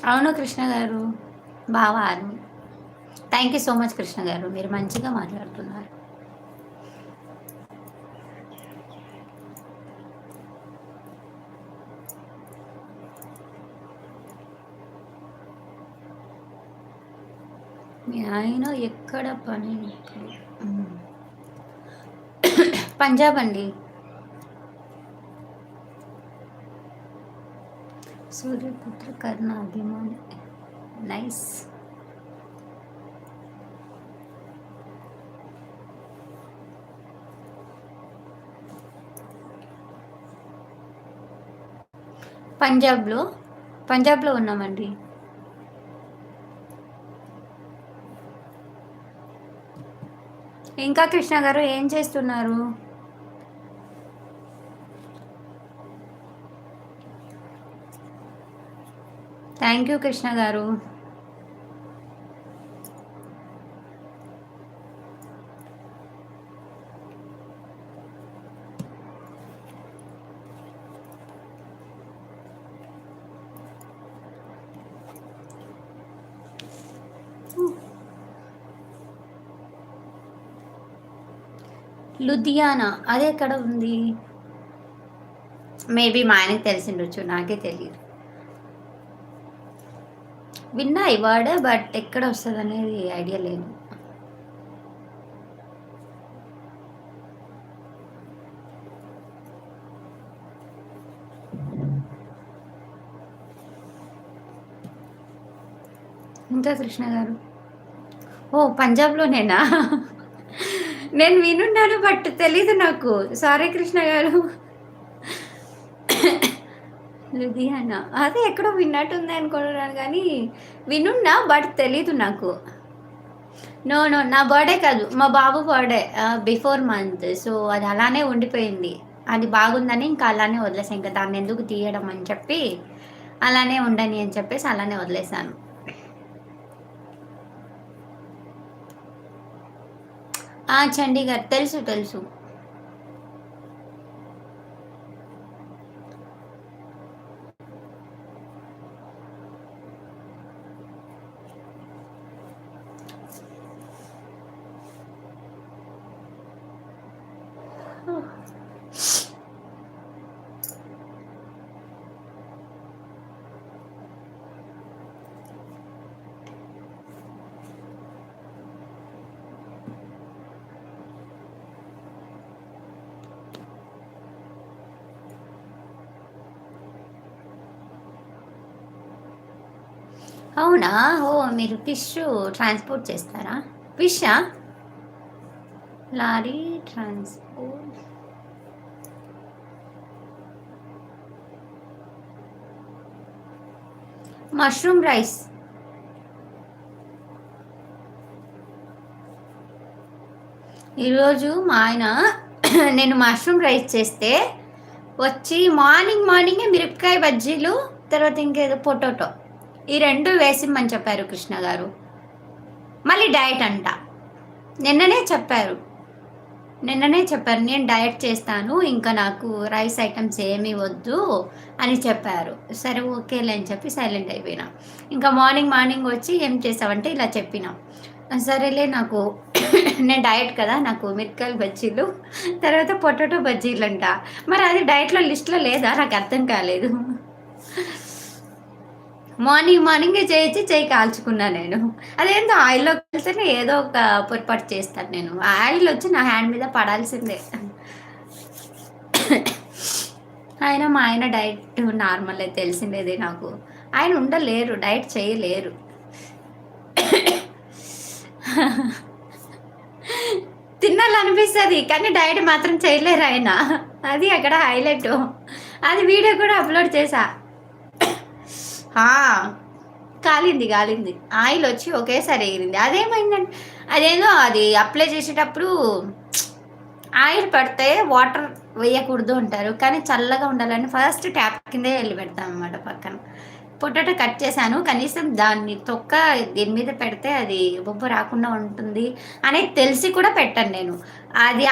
అవును కృష్ణ గారు. బాగా army. Thank you so much Krishna గారు. మీరు మంచిగా మాట్లాడుతున్నారు. మీ ఆయన ఎక్కడ పని ఇప్పుడు? పంజాబ్ అండి. సూర్యపుత్ర కర్ణ అభిమాని. నైస్. పంజాబ్లో పంజాబ్లో ఉన్నామండి. ఇంకా కృష్ణ గారు ఏం చేస్తున్నారు? థ్యాంక్ యూ కృష్ణ గారు. లుధియానా అది ఎక్కడ ఉంది? మేబీ మా ఆయనకి తెలిసిండొచ్చు, నాకే తెలియదు. విన్నా ఈ వర్డ్, బట్ ఎక్కడ వస్తుంది అనేది ఐడియా లేదు. ఇంకా కృష్ణ గారు, ఓ పంజాబ్లోనేనా? నేను వినున్నాను బట్ తెలీదు నాకు. సారీ కృష్ణ గారు. లుధియానా అదే ఎక్కడో విన్నట్టుంది అనుకుంటున్నాను కానీ వినున్నా బట్ తెలీదు నాకు. నో నో, నా బర్త్డే కాదు, మా బాబు బర్త్డే బిఫోర్ మంత్. సో అది అలానే ఉండిపోయింది. అది బాగుందని ఇంకా అలానే వదిలేసాను. ఇంకా దాన్ని ఎందుకు తీయడం అని చెప్పి అలానే ఉండని అని చెప్పేసి అలానే వదిలేసాను. చండీగఢ్ తెలుసు తెలుసు. అవునా? ఓ మీరు ఫిష్ ట్రాన్స్పోర్ట్ చేస్తారా? ఫిషా? Lorry transport. Mushroom rice. ఈరోజు మా ఆయన నేను మష్రూమ్ రైస్ చేస్తే వచ్చి మార్నింగే మిరపకాయ బజ్జీలు, తర్వాత ఇంకేదో పొటాటో, ఈ రెండు వేసిమ్మని చెప్పారు కృష్ణ గారు. మళ్ళీ డయట్ అంట. నిన్ననే చెప్పారు నేను డయట్ చేస్తాను, ఇంకా నాకు రైస్ ఐటమ్స్ ఏమీ వద్దు అని చెప్పారు. సరే ఓకేలే అని చెప్పి సైలెంట్ అయిపోయినా. ఇంకా మార్నింగ్ వచ్చి ఏం చేసావంటే ఇలా చెప్పిన. సరేలే నాకు నేను డయట్ కదా, నాకు మిరపకాయలు బజ్జీలు, తర్వాత పొటాటో బజ్జీలు అంట. మరి అది డయట్లో లిస్ట్లో లేదా? నాకు అర్థం కాలేదు. మార్నింగే చేయి కాల్చుకున్నా నేను. అదేందో ఆయిల్లో కలిస్తేనే ఏదో ఒక పొరపాటు చేస్తాను నేను. ఆయిల్ వచ్చి నా హ్యాండ్ మీద పడాల్సిందే. మా ఆయన డైట్ నార్మలే, తెలిసిందేది నాకు. ఆయన ఉండలేరు, డైట్ చేయలేరు. తినాలనిపిస్తుంది కానీ డైట్ మాత్రం చేయలేరు ఆయన. అది అక్కడ హైలైట్. అది వీడియో కూడా అప్లోడ్ చేశా. కాలింది ఆయిల్ వచ్చి ఒకేసారి ఎగిరింది. అదేమైందంటే అదేదో అది అప్లై చేసేటప్పుడు ఆయిల్ పడితే వాటర్ వేయకూడదు అంటారు, కానీ చల్లగా ఉండాలని ఫస్ట్ ట్యాప్ కిందే వెళ్ళి పెడతాం అన్నమాట పక్కన. పొటాటో కట్ చేశాను, కనీసం దాన్ని తొక్క దీని మీద పెడితే అది బొబ్బ రాకుండా ఉంటుంది అనేది తెలిసి కూడా పెట్టాను నేను. అది